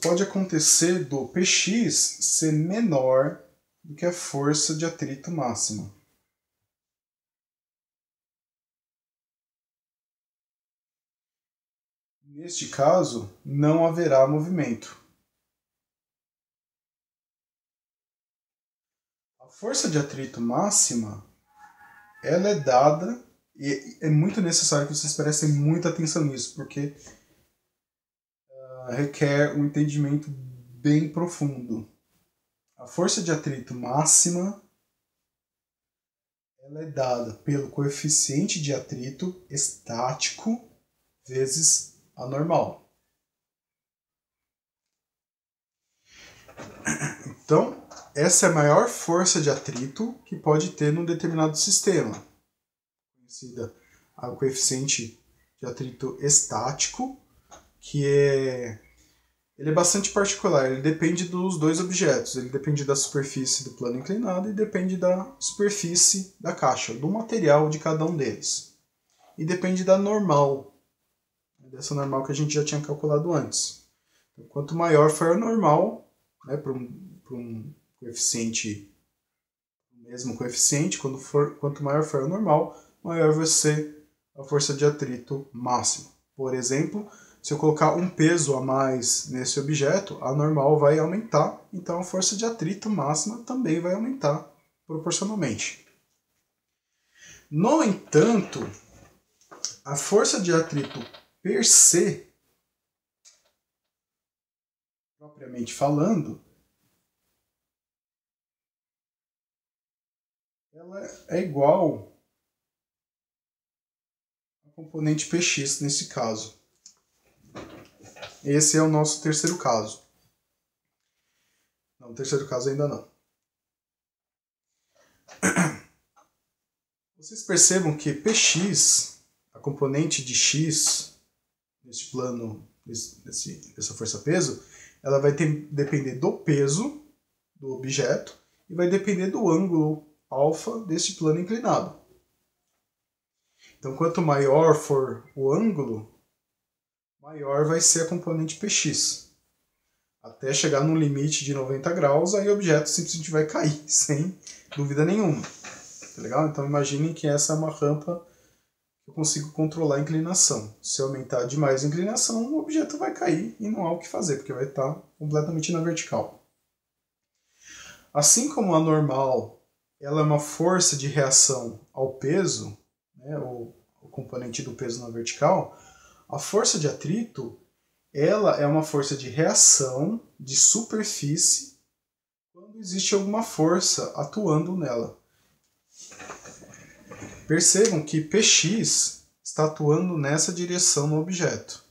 pode acontecer do Px ser menor do que a força de atrito máxima. Neste caso, não haverá movimento. A força de atrito máxima, ela é dada, e é muito necessário que vocês prestem muita atenção nisso, porque requer um entendimento bem profundo. A força de atrito máxima, ela é dada pelo coeficiente de atrito estático vezes a normal. Então, essa é a maior força de atrito que pode ter num determinado sistema, conhecida o coeficiente de atrito estático, que ele é bastante particular, ele depende dos dois objetos, ele depende da superfície do plano inclinado e depende da superfície da caixa, do material de cada um deles. E depende da normal, dessa normal que a gente já tinha calculado antes. Então, quanto maior for a normal, para um coeficiente, o mesmo coeficiente, quanto maior for a normal, maior vai ser a força de atrito máxima. Por exemplo, se eu colocar um peso a mais nesse objeto, a normal vai aumentar, então a força de atrito máxima também vai aumentar proporcionalmente. No entanto, a força de atrito per se, propriamente falando, ela é igual ao componente Px nesse caso. Esse é o nosso terceiro caso. Não, o terceiro caso ainda não. Vocês percebam que Px, a componente de x neste plano, dessa força-peso, ela vai depender do peso do objeto e vai depender do ângulo alfa deste plano inclinado. Então, quanto maior for o ângulo, maior vai ser a componente Px. Até chegar num limite de 90 graus, aí o objeto simplesmente vai cair, sem dúvida nenhuma. Tá legal? Então imaginem que essa é uma rampa que eu consigo controlar a inclinação. Se eu aumentar demais a inclinação, o objeto vai cair e não há o que fazer, porque vai estar completamente na vertical. Assim como a normal, ela é uma força de reação ao peso, né, o componente do peso na vertical, a força de atrito, ela é uma força de reação de superfície quando existe alguma força atuando nela. Percebam que Px está atuando nessa direção no objeto.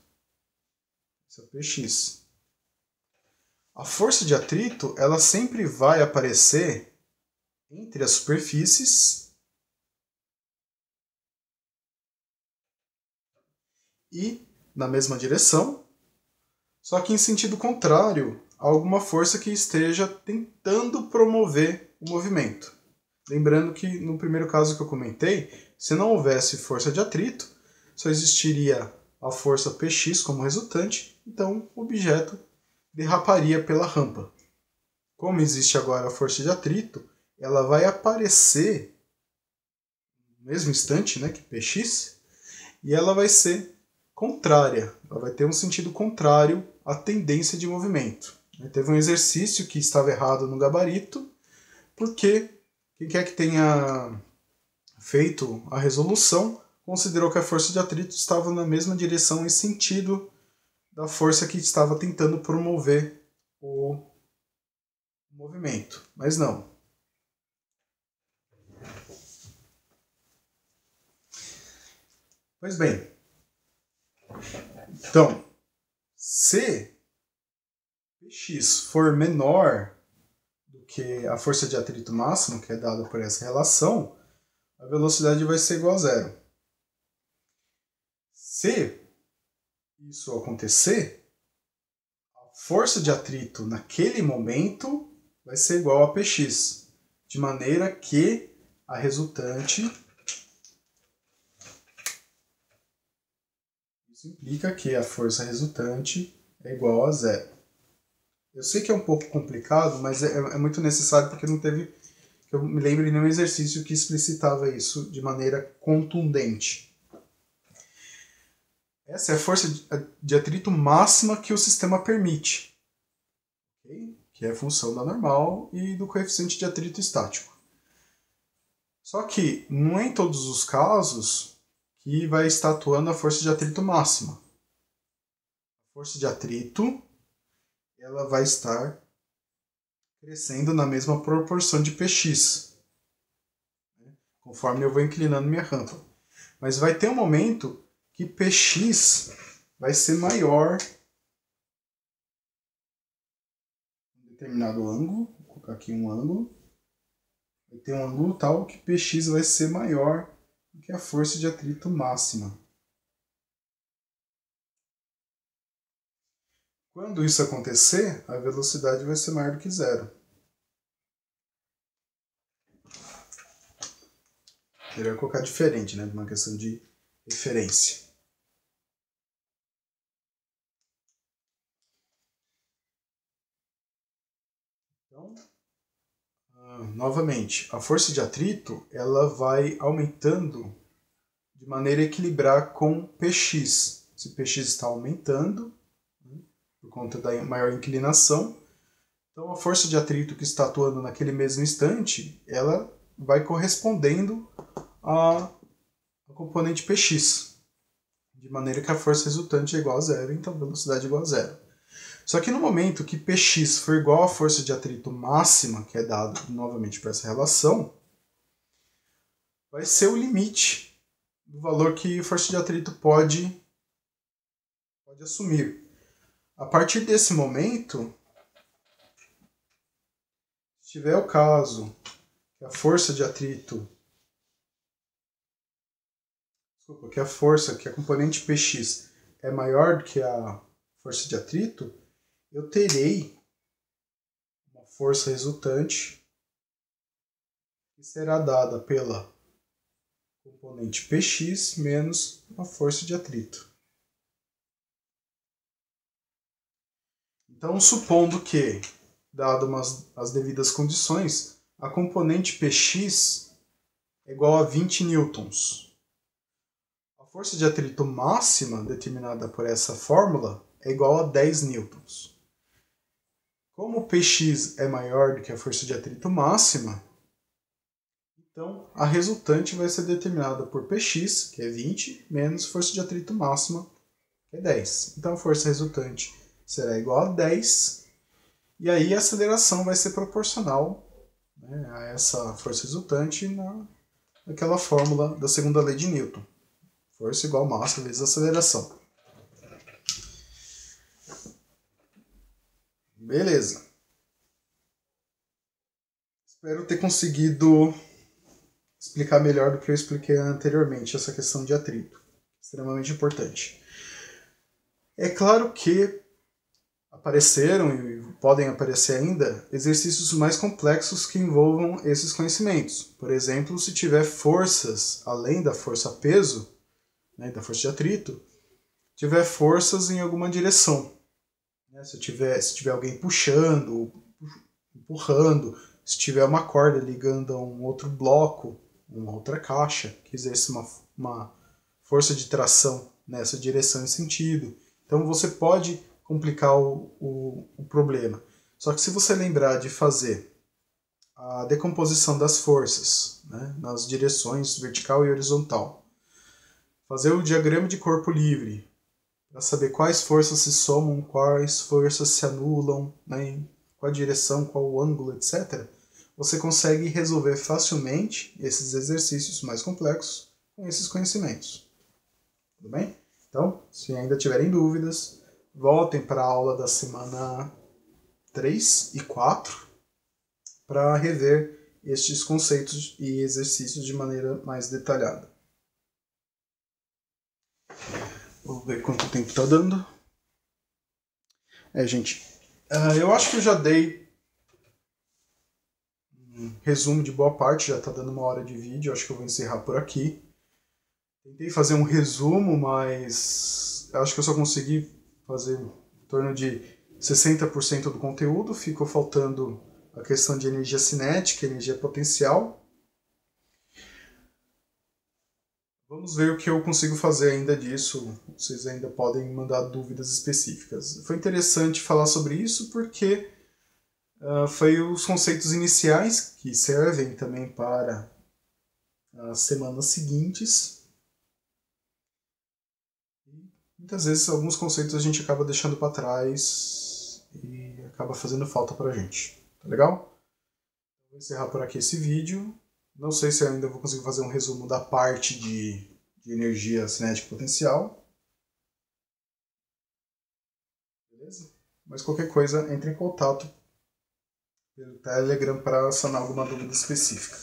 Esse é o Px. A força de atrito, ela sempre vai aparecer entre as superfícies e na mesma direção, só que em sentido contrário alguma força que esteja tentando promover o movimento. Lembrando que no primeiro caso que eu comentei, se não houvesse força de atrito, só existiria a força Px como resultante, então o objeto derraparia pela rampa. Como existe agora a força de atrito, ela vai aparecer no mesmo instante, né, que Px, e ela vai ser contrária, ela vai ter um sentido contrário à tendência de movimento. Teve um exercício que estava errado no gabarito, porque quem quer que tenha feito a resolução considerou que a força de atrito estava na mesma direção e sentido da força que estava tentando promover o movimento, mas não. Pois bem, então, se Px for menor do que a força de atrito máximo, que é dada por essa relação, a velocidade vai ser igual a zero. Se isso acontecer, a força de atrito naquele momento vai ser igual a Px, de maneira que a resultante, isso implica que a força resultante é igual a zero. Eu sei que é um pouco complicado, mas é muito necessário porque não teve, que eu me lembro de nenhum exercício que explicitava isso de maneira contundente. Essa é a força de atrito máxima que o sistema permite, okay? Que é a função da normal e do coeficiente de atrito estático. Só que não é em todos os casos que vai estar atuando a força de atrito máxima. A força de atrito ela vai estar crescendo na mesma proporção de Px, conforme eu vou inclinando minha rampa. Mas vai ter um momento que Px vai ser maior em determinado ângulo. Vou colocar aqui um ângulo. Vai ter um ângulo tal que Px vai ser maior do que a força de atrito máxima. Quando isso acontecer, a velocidade vai ser maior do que zero. Teria que colocar diferente, né? Uma questão de referência. Então, novamente, a força de atrito ela vai aumentando de maneira a equilibrar com Px. Se Px está aumentando, por conta da maior inclinação, então a força de atrito que está atuando naquele mesmo instante, ela vai correspondendo à componente Px, de maneira que a força resultante é igual a zero, então a velocidade é igual a zero. Só que no momento que Px for igual à força de atrito máxima, que é dado novamente por essa relação, vai ser o limite do valor que a força de atrito pode assumir. A partir desse momento, se tiver o caso que a força de atrito, que a componente Px é maior do que a força de atrito, eu terei uma força resultante que será dada pela componente Px menos a força de atrito. Então, supondo que, dadas as devidas condições, a componente Px é igual a 20 newtons. A força de atrito máxima, determinada por essa fórmula, é igual a 10 newtons. Como o Px é maior do que a força de atrito máxima, então a resultante vai ser determinada por Px, que é 20, menos força de atrito máxima, que é 10. Então a força resultante será igual a 10, e aí a aceleração vai ser proporcional, né, a essa força resultante naquela fórmula da segunda lei de Newton. Força igual massa vezes aceleração. Beleza. Espero ter conseguido explicar melhor do que eu expliquei anteriormente essa questão de atrito. Extremamente importante. É claro que apareceram e podem aparecer ainda exercícios mais complexos que envolvam esses conhecimentos. Por exemplo, se tiver forças além da força peso, né, da força de atrito, tiver forças em alguma direção. Né? Se tiver alguém puxando, empurrando, se tiver uma corda ligando a um outro bloco, uma outra caixa, que exerce uma força de tração nessa direção e sentido. Então você pode complicar o problema. Só que se você lembrar de fazer a decomposição das forças, né, nas direções vertical e horizontal, fazer o diagrama de corpo livre, para saber quais forças se somam, quais forças se anulam, né, qual a direção, qual o ângulo, etc., você consegue resolver facilmente esses exercícios mais complexos com esses conhecimentos. Tudo bem? Então, se ainda tiverem dúvidas, voltem para a aula da semana 3 e 4 para rever estes conceitos e exercícios de maneira mais detalhada. Vou ver quanto tempo está dando. Gente, eu acho que eu já dei um resumo de boa parte, já está dando 1 hora de vídeo, acho que eu vou encerrar por aqui. Tentei fazer um resumo, mas acho que eu só consegui fazer em torno de 60% do conteúdo, ficou faltando a questão de energia cinética, energia potencial. Vamos ver o que eu consigo fazer ainda disso, vocês ainda podem mandar dúvidas específicas. Foi interessante falar sobre isso porque foi os conceitos iniciais que servem também para as semanas seguintes. Muitas vezes alguns conceitos a gente acaba deixando para trás e acaba fazendo falta para a gente. Tá legal? Vou encerrar por aqui esse vídeo. Não sei se eu ainda vou conseguir fazer um resumo da parte de energia cinética potencial. Beleza? Mas qualquer coisa, entre em contato pelo Telegram para sanar alguma dúvida específica.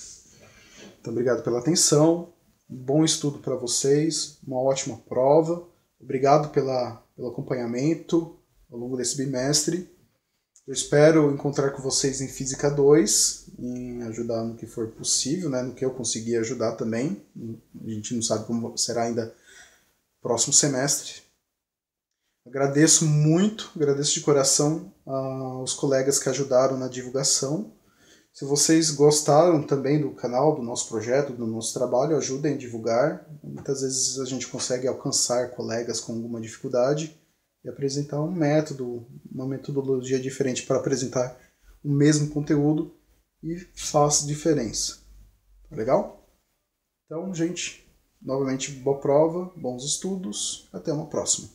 Então, obrigado pela atenção. Um bom estudo para vocês. Uma ótima prova. Obrigado pelo acompanhamento ao longo desse bimestre. Eu espero encontrar com vocês em Física 2, em ajudar no que for possível, né, no que eu conseguir ajudar também. A gente não sabe como será ainda próximo semestre. Agradeço muito, agradeço de coração aos colegas que ajudaram na divulgação. Se vocês gostaram também do canal, do nosso projeto, do nosso trabalho, ajudem a divulgar. Muitas vezes a gente consegue alcançar colegas com alguma dificuldade e apresentar um método, uma metodologia diferente para apresentar o mesmo conteúdo e faz diferença. Tá legal? Então, gente, novamente, boa prova, bons estudos, até uma próxima.